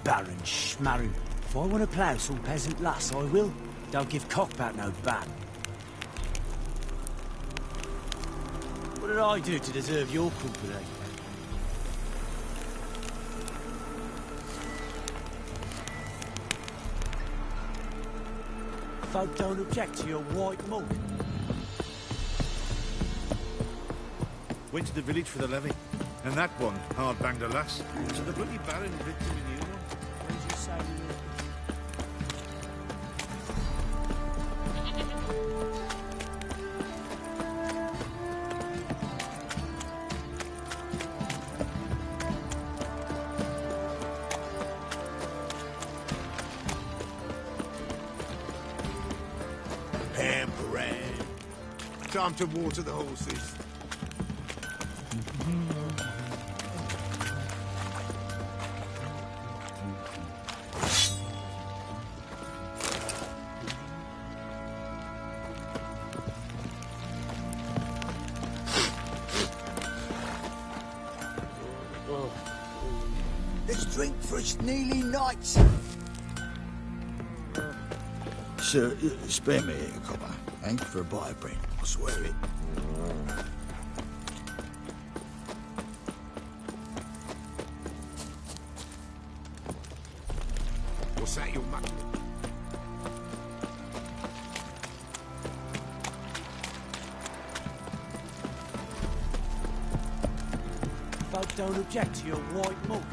baron schmarron. If I want to plough some peasant lass, I will. Don't give cock back no bat. What did I do to deserve your company? Folk don't object to your white mug. Went to the village for the levy, and that one hard banged a lass. So the bloody baron picked him a new one. What did you say? Time to water the horses. Let's drink for its nearly nights. Sir, spare me a copper. Thank you for a bite of bread. I swear it. What's that, your muck? Folk don't object to your white mug.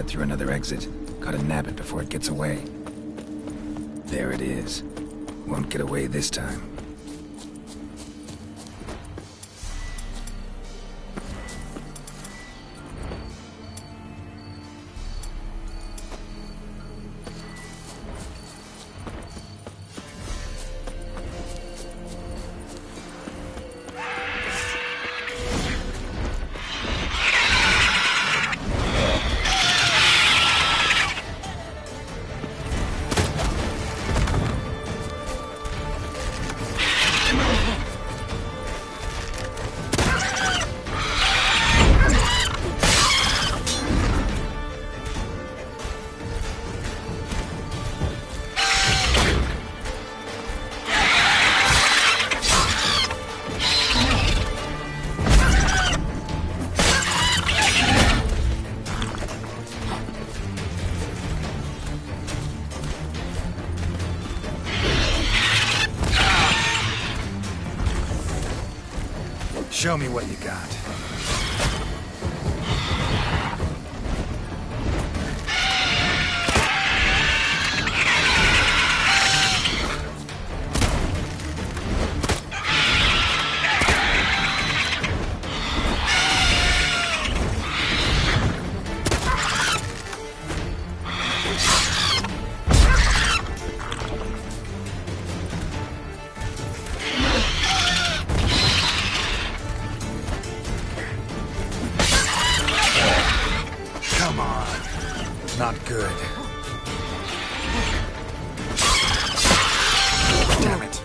Through another exit. Gotta nab it before it gets away. There it is. Won't get away this time. Show me what you got. Not good. Damn it.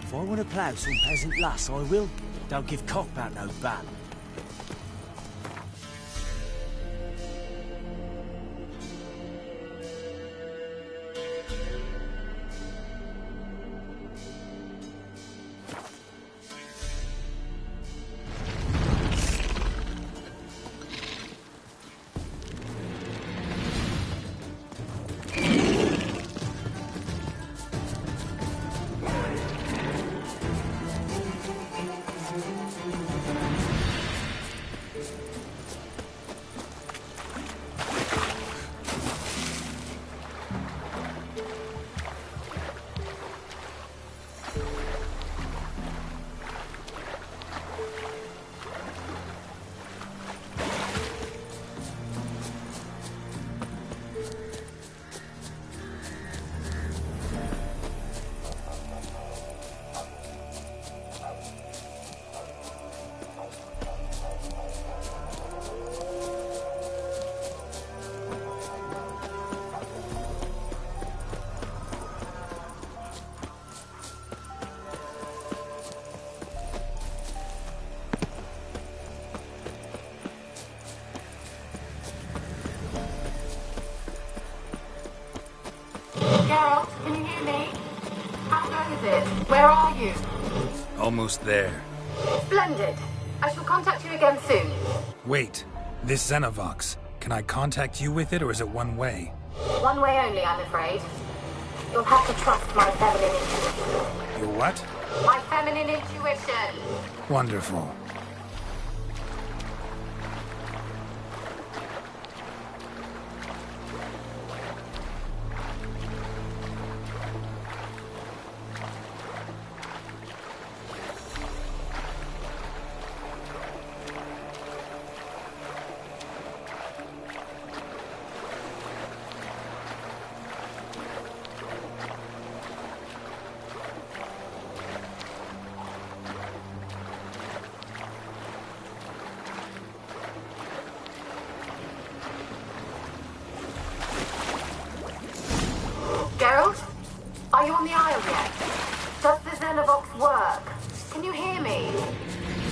If I want to plough some peasant lass, I will. Don't give cock about no ban. Geralt, can you hear me? How long is it? Where are you? Almost there. Splendid. I shall contact you again soon. Wait, this Xenovox. Can I contact you with it, or is it one way? One way only, I'm afraid. You'll have to trust my feminine intuition. Your what? My feminine intuition. Wonderful. Geralt? Are you on the Isle yet? Does the Xenovox work? Can you hear me?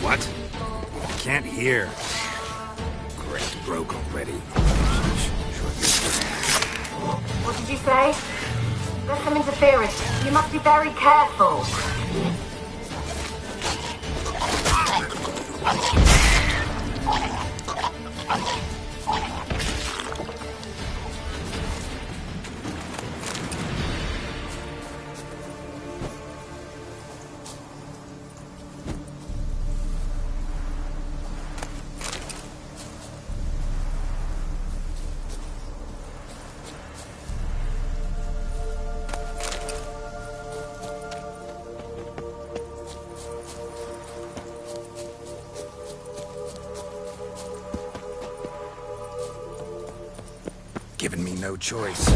What? Can't hear. Great, broke already. you say? There's some interference. You must be very careful. Giving me no choice.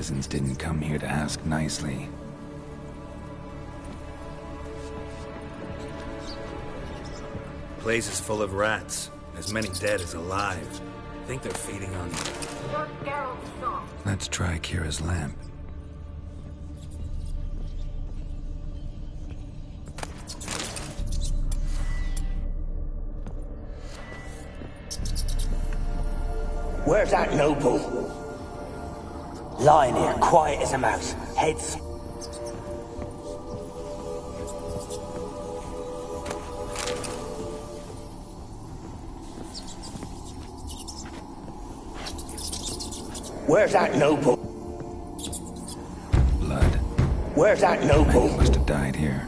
Peasants didn't come here to ask nicely. Place is full of rats. As many dead as alive. Think they're feeding on them. Geralt, stop. Let's try Kira's lamp. Where's that noble? Lying here, quiet as a mouse. Heads. Where's that noble? Blood. Where's that noble? Man must have died here.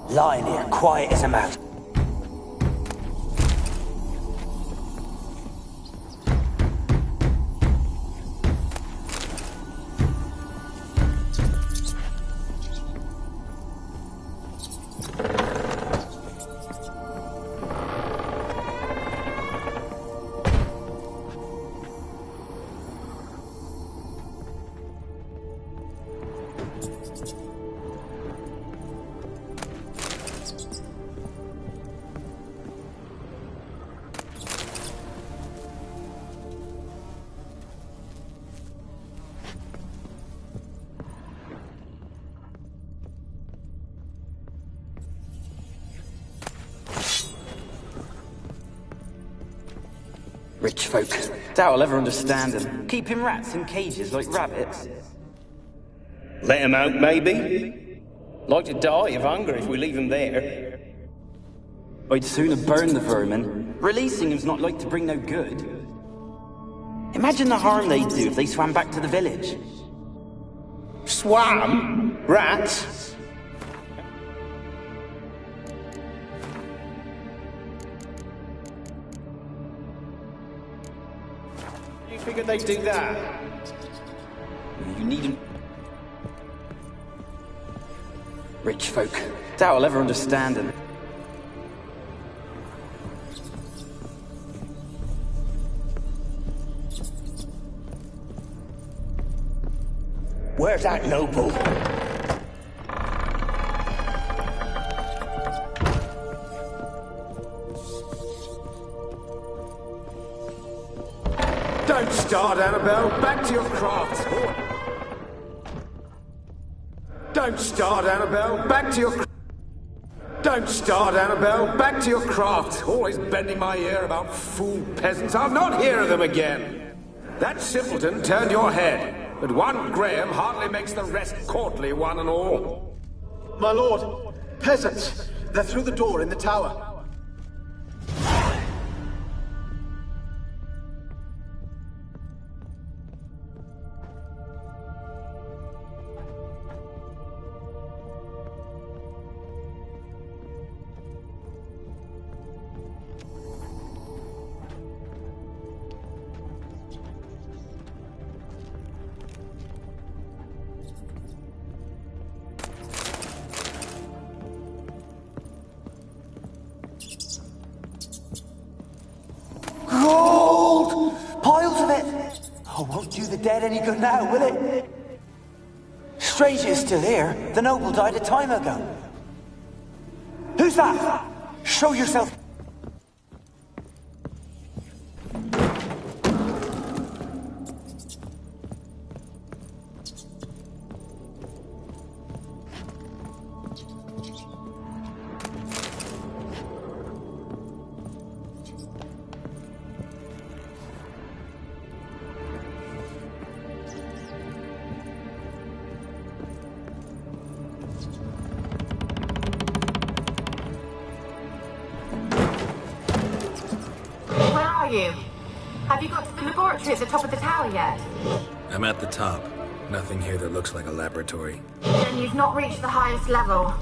Lying here, quiet as a mouse. Rich folk. Doubt I'll ever understand them. Keeping rats in cages like rabbits. Let him out, maybe? Like to die of hunger if we leave him there. I'd sooner burn the vermin. Releasing him's not like to bring no good. Imagine the harm they'd do if they swam back to the village. Swam? Rats? You figured they'd do that? You needn't... Rich folk. Doubt I'll ever understand them. Where's that noble? Don't start, Annabelle. Back to your craft. Don't start, Annabelle. Back to your... Don't start, Annabelle. Back to your craft. Always bending my ear about fool peasants. I'll not hear of them again. That simpleton turned your head. But one Graham hardly makes the rest courtly, one and all. My lord, peasants. They're through the door in the tower. Gold! Piles of it! Oh, won't do the dead any good now, will it? Strange it's still here. The noble died a time ago. Who's that? Show yourself. Have you got to the laboratory at the top of the tower yet? I'm at the top. Nothing here that looks like a laboratory. Then you've not reached the highest level.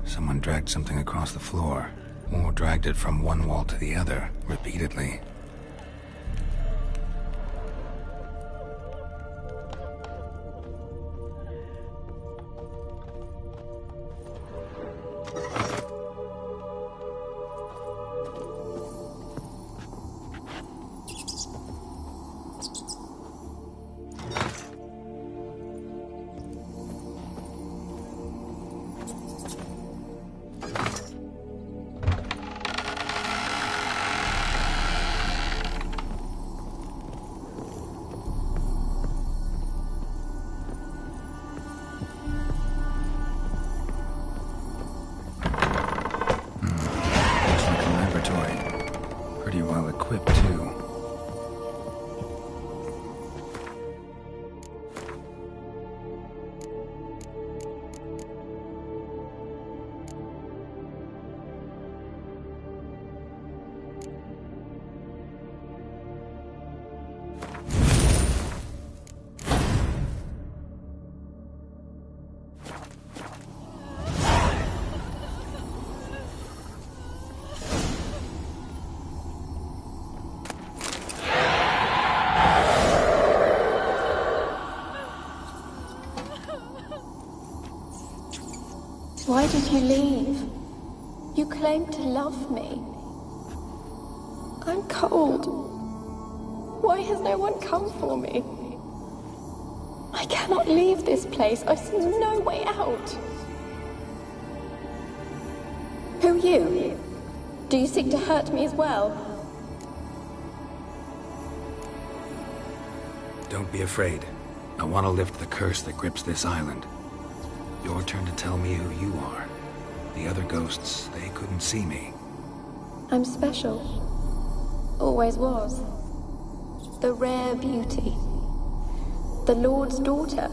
Someone dragged something across the floor. Or dragged it from one wall to the other, repeatedly. Why did you leave? You claimed to love me. I'm cold. Why has no one come for me? I cannot leave this place. I see no way out. Who are you? Do you seek to hurt me as well? Don't be afraid. I want to lift the curse that grips this island. Your turn to tell me who you are. The other ghosts, they couldn't see me. I'm special. Always was. The rare beauty. The Lord's daughter.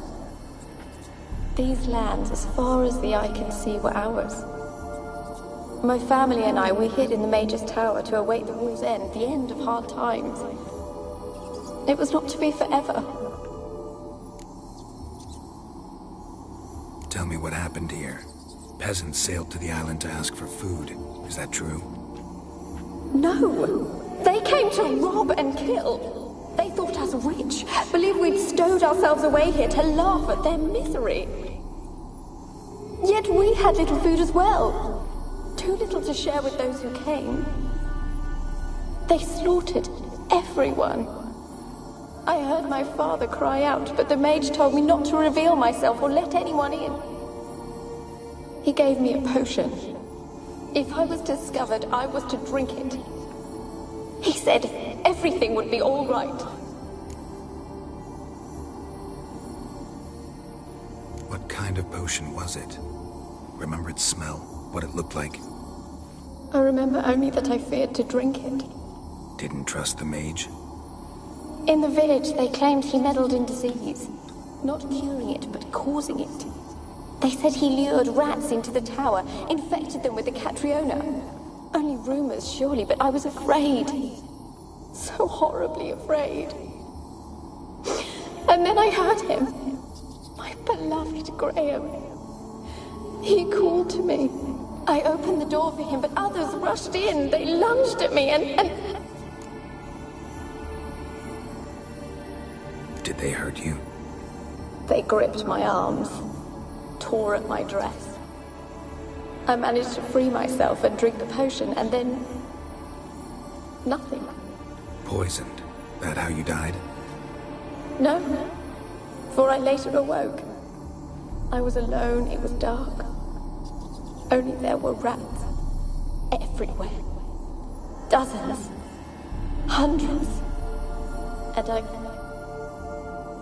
These lands, as far as the eye can see, were ours. My family and I, we hid in the Mage's Tower to await the war's end, the end of hard times. It was not to be forever. Tell me what happened here. Peasants sailed to the island to ask for food. Is that true? No! They came to rob and kill. They thought us rich, believed we'd stowed ourselves away here to laugh at their misery. Yet we had little food as well. Too little to share with those who came. They slaughtered everyone. I heard my father cry out, but the mage told me not to reveal myself or let anyone in. He gave me a potion. If I was discovered, I was to drink it. He said everything would be all right. What kind of potion was it? Remember its smell? What it looked like? I remember only that I feared to drink it. Didn't trust the mage? In the village, they claimed he meddled in disease. Not curing it, but causing it. They said he lured rats into the tower, infected them with the Catriona. Only rumors, surely, but I was afraid. So horribly afraid. And then I heard him. My beloved Graham. He called to me. I opened the door for him, but others rushed in. They lunged at me and... Did they hurt you? They gripped my arms, tore at my dress. I managed to free myself and drink the potion, and then... nothing. Poisoned? That how you died? No, for I later awoke. I was alone, it was dark. Only there were rats. Everywhere. Dozens. Hundreds. And I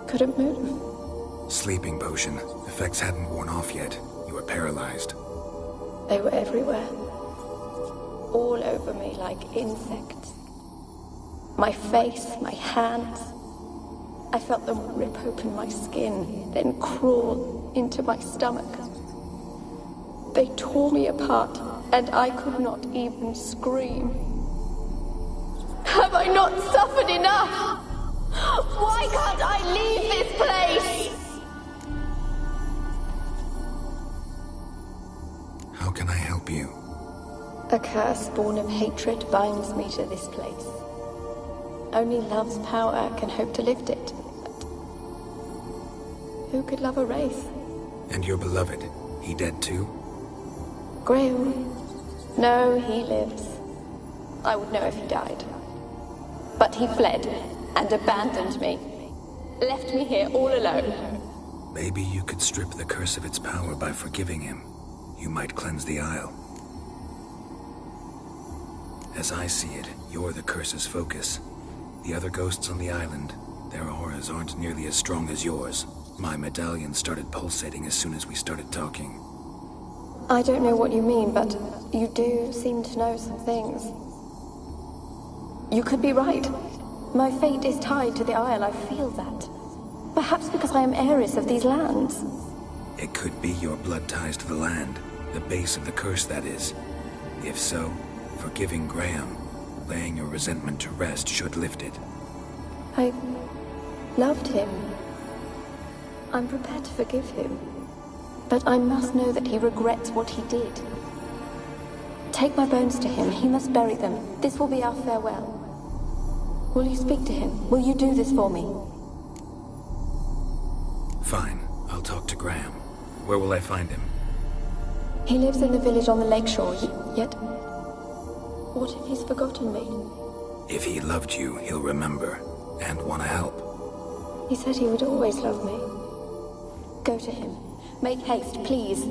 couldn't move. Sleeping potion. Effects hadn't worn off yet. You were paralyzed. They were everywhere. All over me like insects. My face, my hands. I felt them rip open my skin, then crawl into my stomach. They tore me apart, and I could not even scream. Have I not suffered enough? Why can't I leave this place? How can I help you? A curse born of hatred binds me to this place. Only love's power can hope to lift it. But who could love a race? And your beloved, he dead too? Graham? No, he lives. I would know if he died. But he fled and abandoned me. Left me here all alone. Maybe you could strip the curse of its power by forgiving him. You might cleanse the Isle. As I see it, you're the curse's focus. The other ghosts on the island, their auras aren't nearly as strong as yours. My medallion started pulsating as soon as we started talking. I don't know what you mean, but you do seem to know some things. You could be right. My fate is tied to the Isle, I feel that. Perhaps because I am heiress of these lands. It could be your blood ties to the land, the base of the curse, that is. If so, forgiving Graham, laying your resentment to rest should lift it. I loved him. I'm prepared to forgive him. But I must know that he regrets what he did. Take my bones to him. He must bury them. This will be our farewell. Will you speak to him? Will you do this for me? Fine. I'll talk to Graham. Where will I find him? He lives in the village on the lakeshore, yet... What if he's forgotten me? If he loved you, he'll remember, and want to help. He said he would always love me. Go to him. Make haste, please.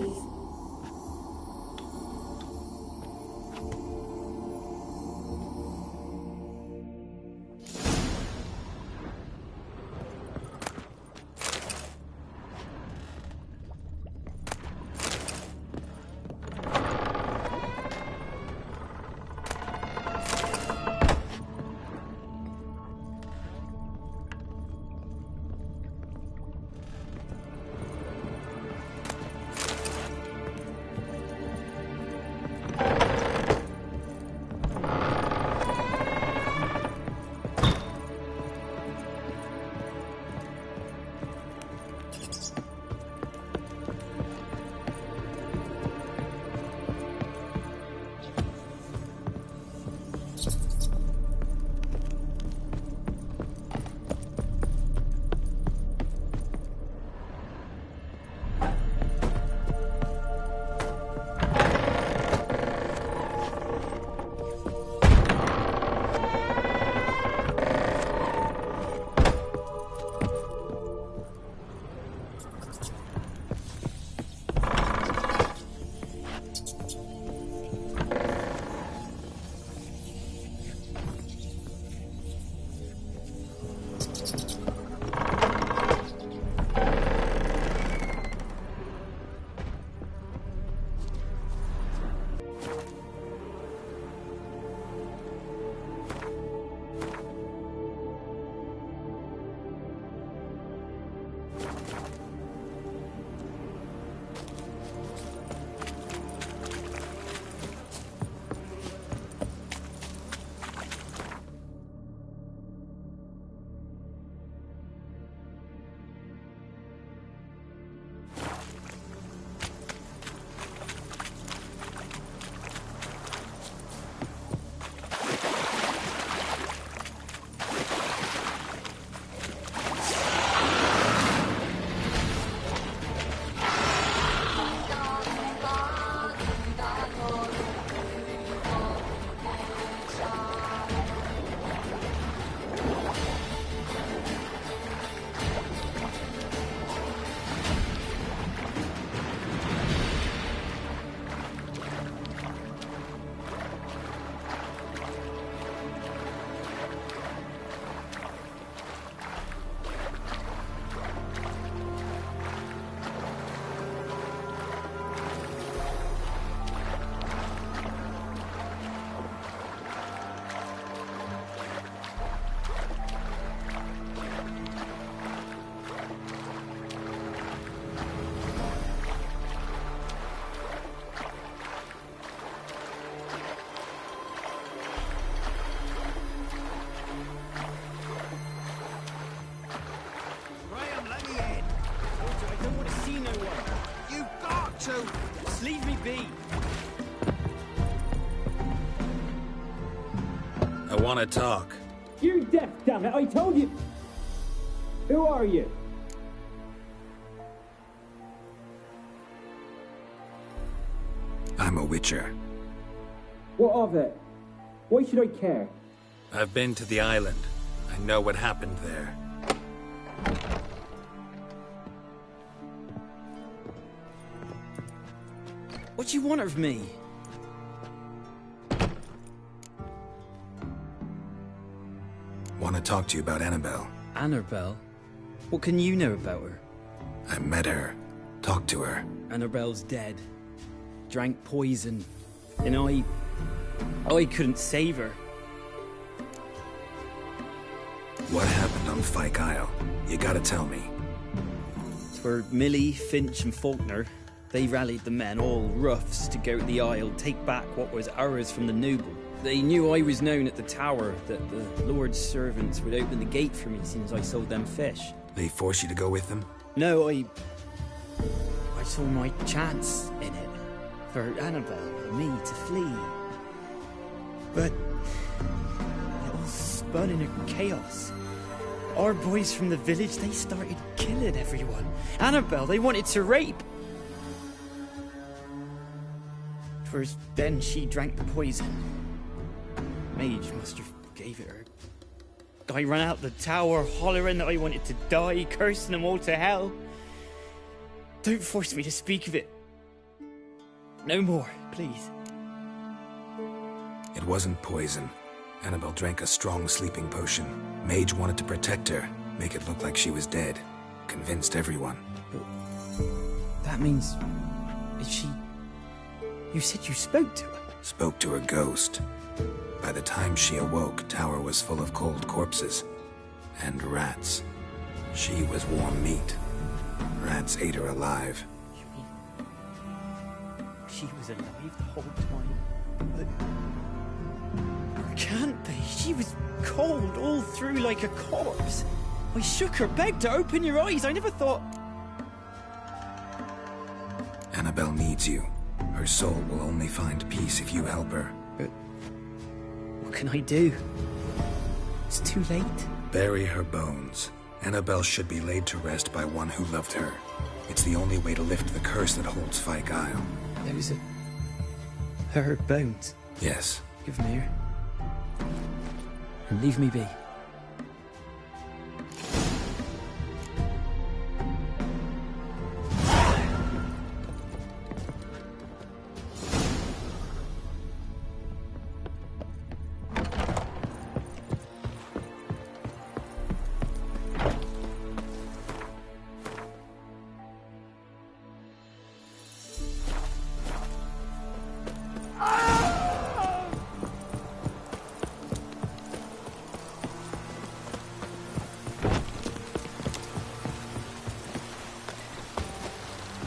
Just leave me be. I want to talk. You're deaf, damn it! I told you. Who are you? I'm a witcher. What of it? Why should I care? I've been to the island. I know what happened there. What do you want of me? Want to talk to you about Annabelle. Annabelle? What can you know about her? I met her. Talked to her. Annabelle's dead. Drank poison. And I couldn't save her. What happened on Fyke Isle? You gotta tell me. For Millie, Finch and Faulkner, they rallied the men, all roughs, to go to the Isle, take back what was ours from the noble. They knew I was known at the tower, that the Lord's servants would open the gate for me since I sold them fish. They forced you to go with them? No, I saw my chance in it. For Annabelle and me to flee. But it all spun in a chaos. Our boys from the village, they started killing everyone. Annabelle, they wanted to rape. First, then she drank the poison. Mage must have gave it her. I ran out the tower hollering that I wanted to die, cursing them all to hell. Don't force me to speak of it. No more, please. It wasn't poison. Annabelle drank a strong sleeping potion. Mage wanted to protect her, make it look like she was dead. Convinced everyone. But that means... Is she... You said you spoke to her? Spoke to her ghost. By the time she awoke, Tower was full of cold corpses. And rats. She was warm meat. Rats ate her alive. You mean... She was alive the whole time? But... Can't be. She was cold all through like a corpse. I shook her, begged her, open your eyes. I never thought... Annabelle needs you. Her soul will only find peace if you help her. But... What can I do? It's too late. Bury her bones. Annabelle should be laid to rest by one who loved her. It's the only way to lift the curse that holds Fyke Isle. Those are... her bones? Yes. Give them here. And leave me be.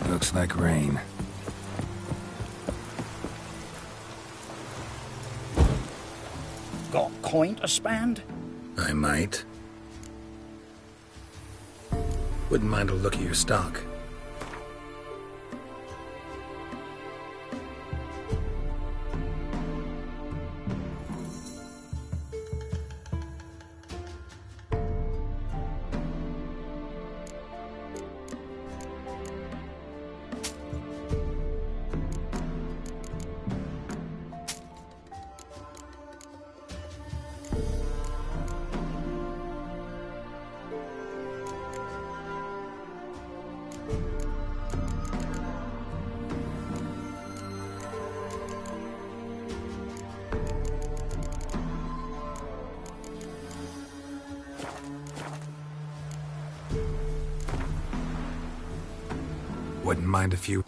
Looks like rain. Got coin to spend? I might. Wouldn't mind a look at your stock. Wouldn't mind a few.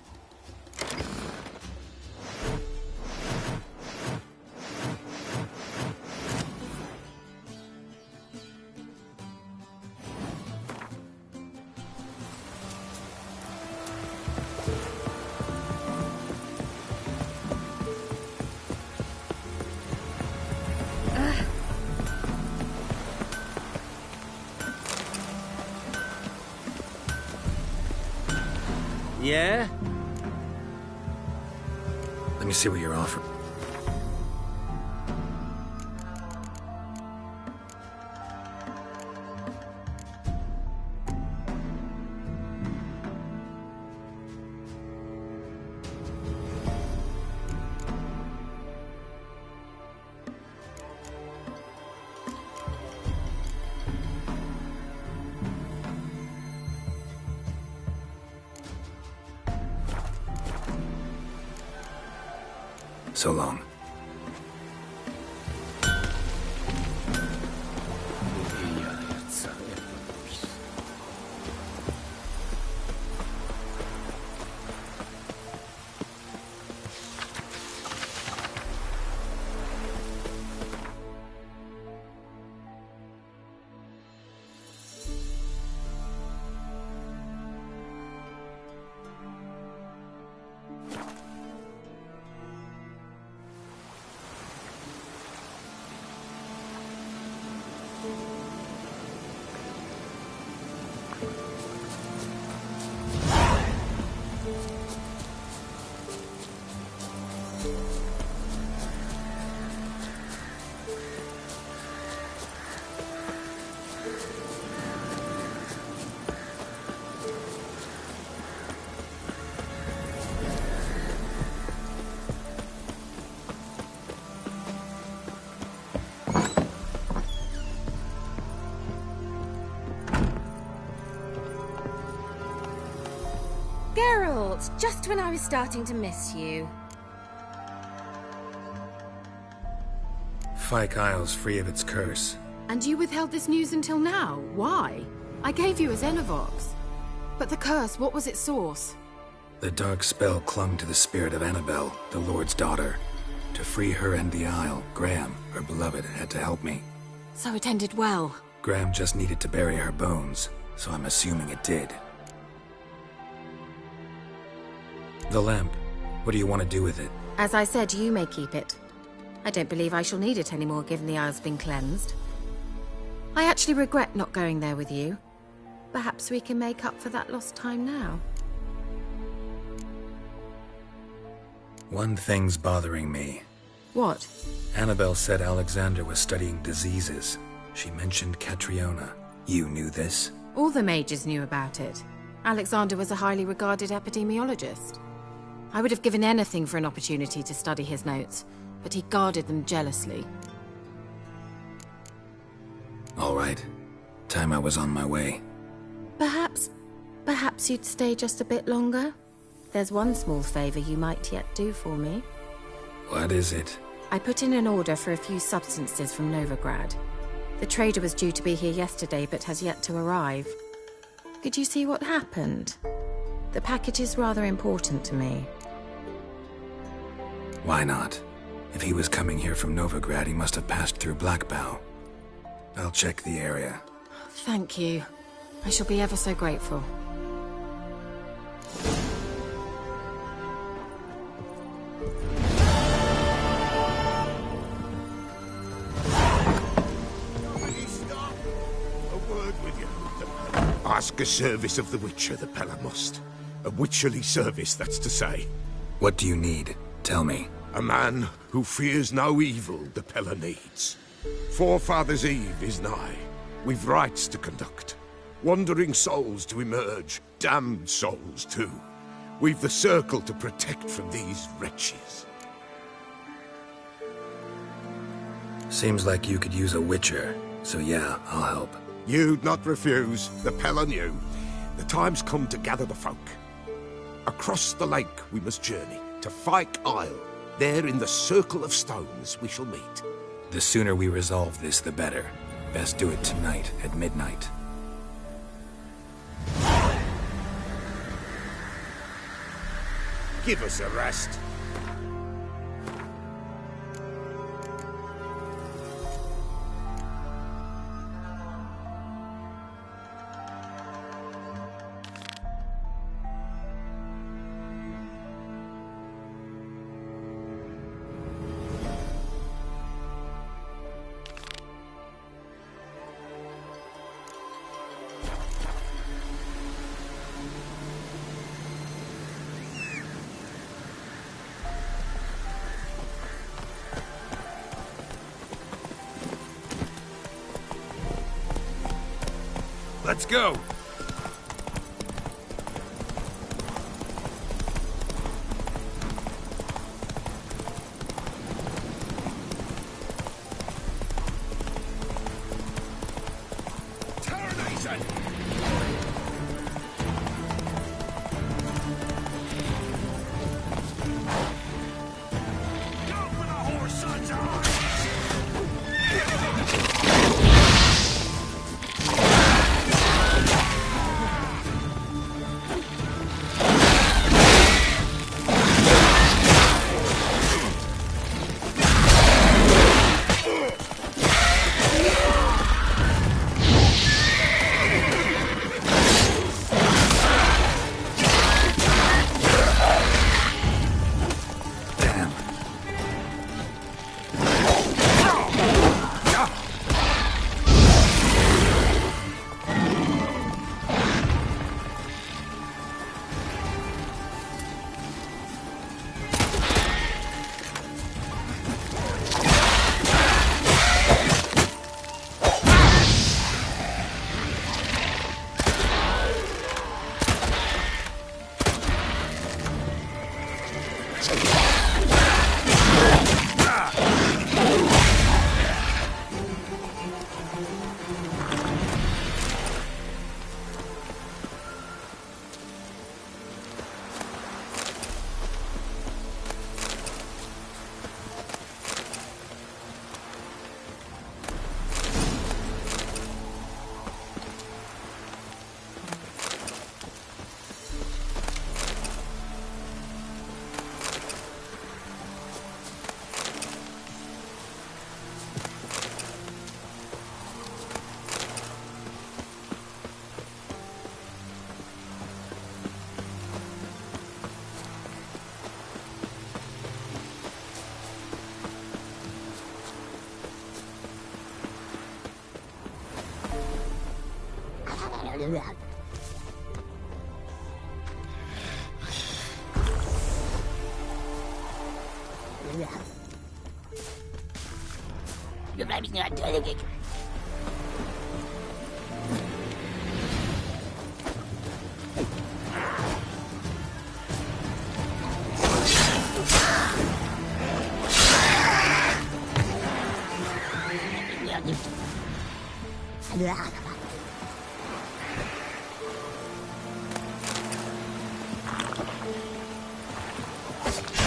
Yeah? Let me see what you're offering. So long. Geralt, just when I was starting to miss you. Fyke Isle's free of its curse. And you withheld this news until now? Why? I gave you a Xenovox. But the curse, what was its source? The dark spell clung to the spirit of Annabelle, the Lord's daughter. To free her and the Isle, Graham, her beloved, had to help me. So it ended well. Graham just needed to bury her bones, so I'm assuming it did. The lamp. What do you want to do with it? As I said, you may keep it. I don't believe I shall need it anymore, given the Isle's been cleansed. I actually regret not going there with you. Perhaps we can make up for that lost time now. One thing's bothering me. What? Annabelle said Alexander was studying diseases. She mentioned Catriona. You knew this? All the mages knew about it. Alexander was a highly regarded epidemiologist. I would have given anything for an opportunity to study his notes, but he guarded them jealously. All right. Time I was on my way. Perhaps you'd stay just a bit longer? There's one small favor you might yet do for me. What is it? I put in an order for a few substances from Nilfgaard. The trader was due to be here yesterday, but has yet to arrive. Could you see what happened? The package is rather important to me. Why not? If he was coming here from Novigrad, he must have passed through Blackbough. I'll check the area. Thank you. I shall be ever so grateful. Ask a service of the Witcher, the Pella must. A witcherly service, that's to say. What do you need? Tell me. A man who fears no evil the Pella needs. Forefathers' Eve is nigh. We've rites to conduct. Wandering souls to emerge. Damned souls, too. We've the circle to protect from these wretches. Seems like you could use a witcher. So yeah, I'll help. You'd not refuse. The Pella knew. The time's come to gather the folk. Across the lake we must journey, to Fyke Isle. There in the circle of stones we shall meet. The sooner we resolve this, the better. Best do it tonight, at midnight. Give us a rest. Let's go!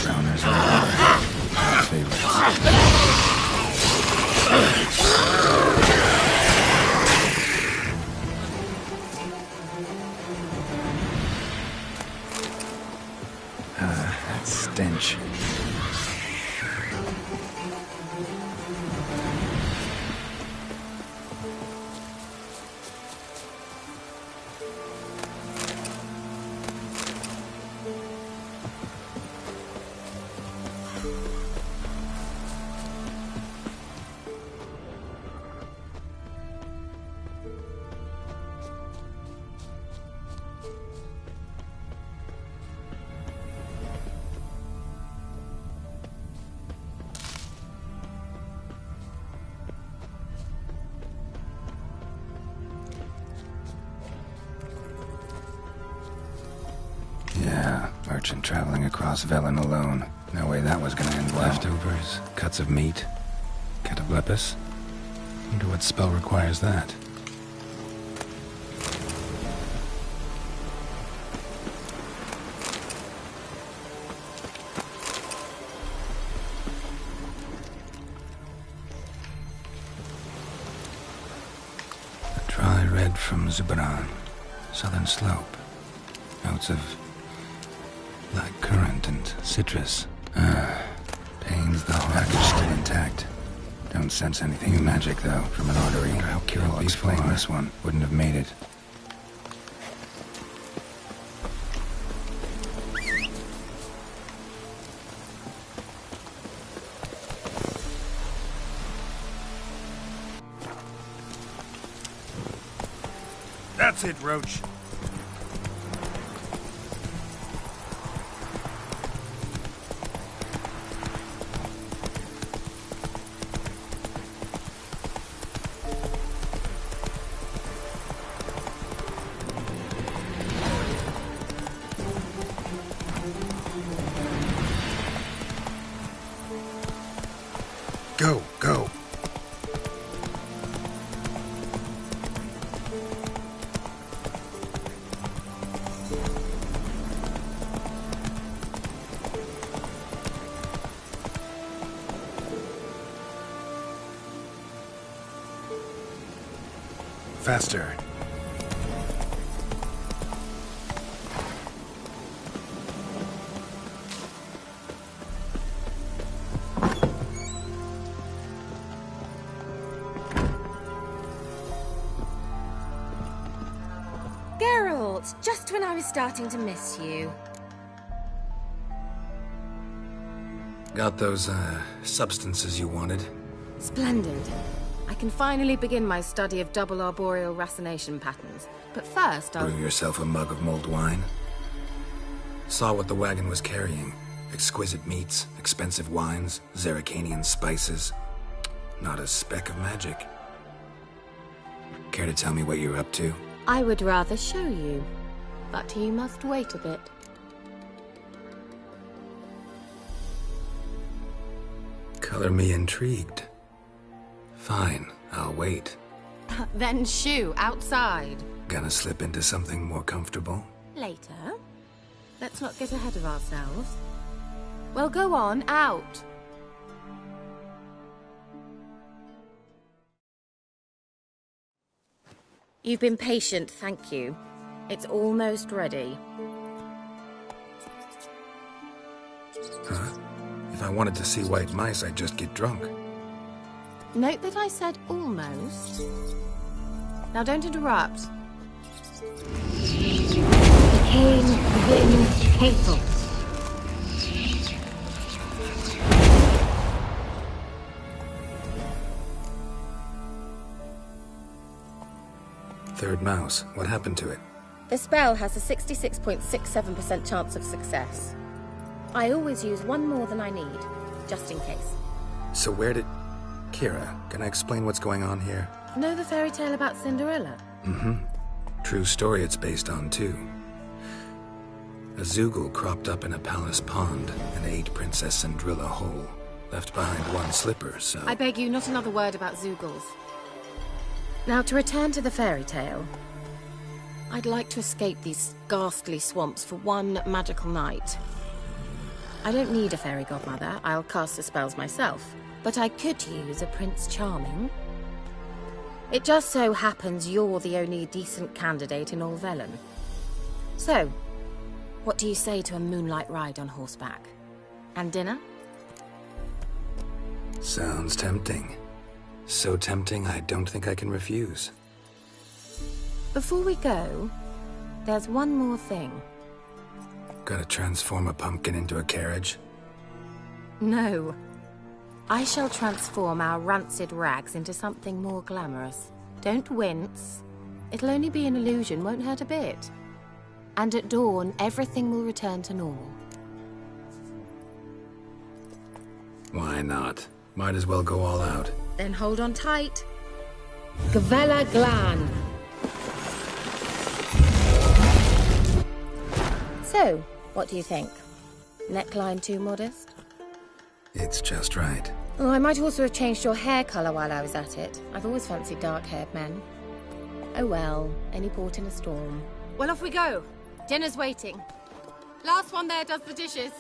Drowners are my favorites. That stench. Yeah, merchant traveling across Velen alone. No way that was gonna end well. Leftovers, cuts of meat, cataplepis. Wonder what spell requires that. A dry red from Zubaran, southern slope. Notes of black currant and citrus. Pains the package still intact. Don't sense anything magic, though, from an artery. Wonder how Geralt explained this one. Wouldn't have made it. That's it, Roach. Go, go. Faster. Geralt, just when I was starting to miss you. Got those, substances you wanted? Splendid. I can finally begin my study of double arboreal racination patterns. But first, I'll... Brew yourself a mug of mulled wine? Saw what the wagon was carrying. Exquisite meats, expensive wines, Zerrikanian spices. Not a speck of magic. Care to tell me what you're up to? I would rather show you, but you must wait a bit. Color me intrigued. Fine, I'll wait. Then shoo, outside. Gonna slip into something more comfortable? Later. Let's not get ahead of ourselves. Well, go on, out. You've been patient, thank you. It's almost ready. Huh? If I wanted to see white mice, I'd just get drunk. Note that I said almost. Now don't interrupt. Became hateful. Third mouse. What happened to it? The spell has a 66.67% chance of success. I always use one more than I need, just in case. So where did... Kira, can I explain what's going on here? Know the fairy tale about Cinderella? Mm-hmm. True story it's based on, too. A Zoogle cropped up in a palace pond and ate Princess Cinderella whole. Left behind one slipper, so... I beg you, not another word about Zoogles. Now, to return to the fairy tale, I'd like to escape these ghastly swamps for one magical night. I don't need a fairy godmother, I'll cast the spells myself, but I could use a Prince Charming. It just so happens you're the only decent candidate in all Velen. So, what do you say to a moonlight ride on horseback? And dinner? Sounds tempting. So tempting, I don't think I can refuse. Before we go, there's one more thing. Gotta transform a pumpkin into a carriage? No. I shall transform our rancid rags into something more glamorous. Don't wince. It'll only be an illusion, won't hurt a bit. And at dawn, everything will return to normal. Why not? Might as well go all out. Then hold on tight. Gavella Glan. So, what do you think? Neckline too modest? It's just right. Oh, I might also have changed your hair colour while I was at it. I've always fancied dark-haired men. Oh well, any port in a storm. Well, off we go. Dinner's waiting. Last one there does the dishes.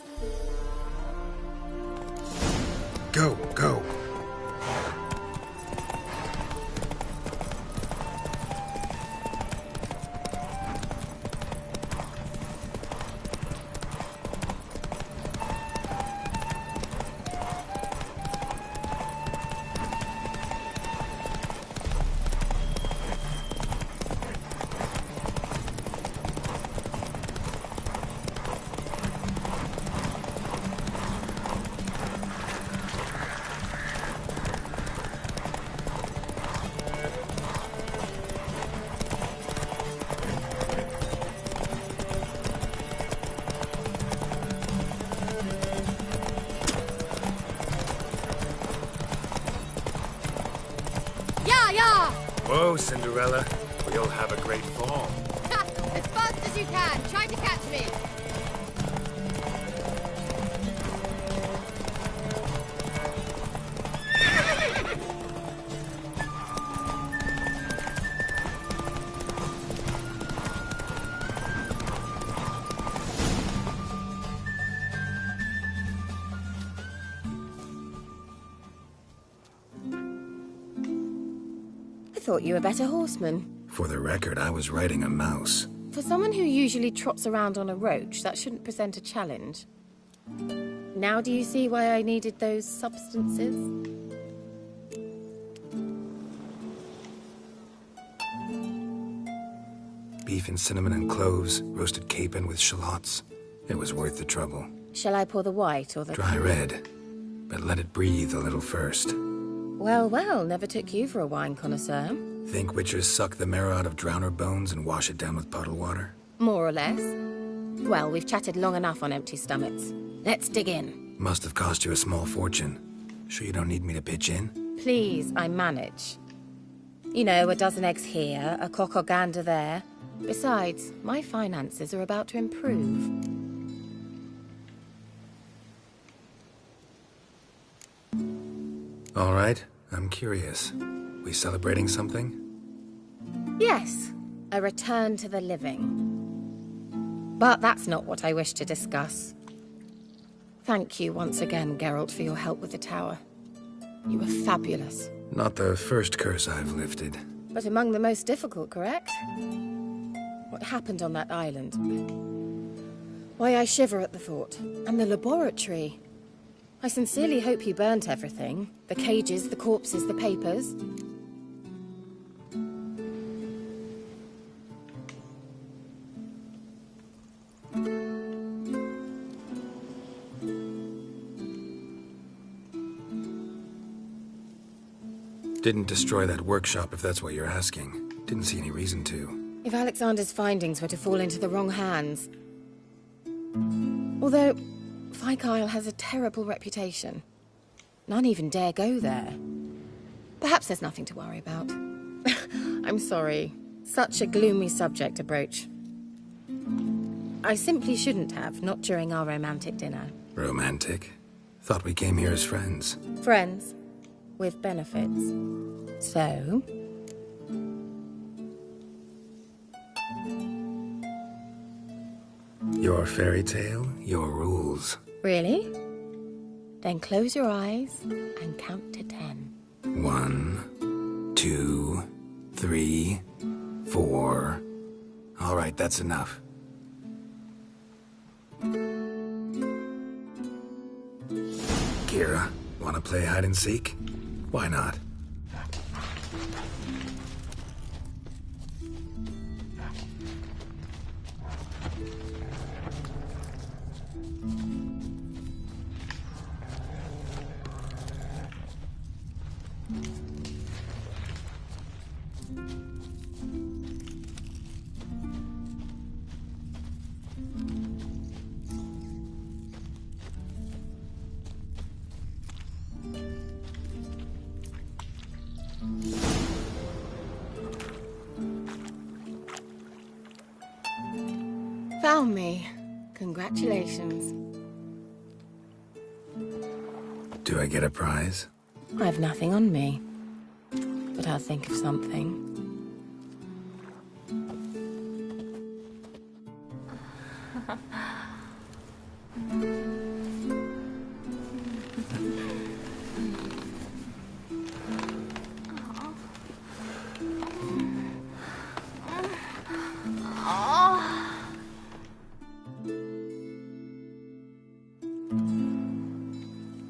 Go, go. Whoa, Cinderella. We'll have a great fall. As fast as you can. Try to catch me. I thought you were a better horseman. For the record, I was riding a mouse. For someone who usually trots around on a roach, that shouldn't present a challenge. Now do you see why I needed those substances? Beef and cinnamon and cloves, roasted capon with shallots. It was worth the trouble. Shall I pour the white or the... Dry red, but let it breathe a little first. Well, well, never took you for a wine connoisseur. Think witchers suck the marrow out of drowner bones and wash it down with puddle water? More or less. Well, we've chatted long enough on empty stomachs. Let's dig in. Must have cost you a small fortune. Sure you don't need me to pitch in? Please, I manage. You know, a dozen eggs here, a cock or gander there. Besides, my finances are about to improve. All right, I'm curious. We celebrating something? Yes, a return to the living. But that's not what I wish to discuss. Thank you once again, Geralt, for your help with the tower. You were fabulous. Not the first curse I've lifted. But among the most difficult, correct? What happened on that island? Why, I shiver at the thought. And the laboratory. I sincerely hope he burnt everything. The cages, the corpses, the papers. Didn't destroy that workshop, if that's what you're asking. Didn't see any reason to. If Alexander's findings were to fall into the wrong hands... Although, Fyke Isle has a terrible reputation. None even dare go there. Perhaps there's nothing to worry about. I'm sorry. Such a gloomy subject to broach. I simply shouldn't have, not during our romantic dinner. Romantic? Thought we came here as friends. Friends. With benefits. So... Your fairy tale, your rules. Really? Then close your eyes and count to 10. 1, 2, 3, 4. All right, that's enough. Kira, wanna play hide and seek? Why not? Found me. Congratulations. Do I get a prize? I've nothing on me. But I'll think of something.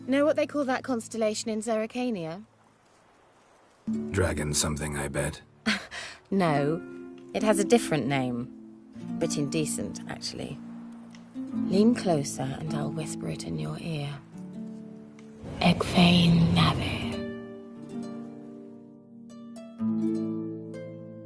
Know what they call that constellation in Zerrikania? Dragon something, I bet. No, it has a different name. Bit indecent, actually. Lean closer and I'll whisper it in your ear. Egfain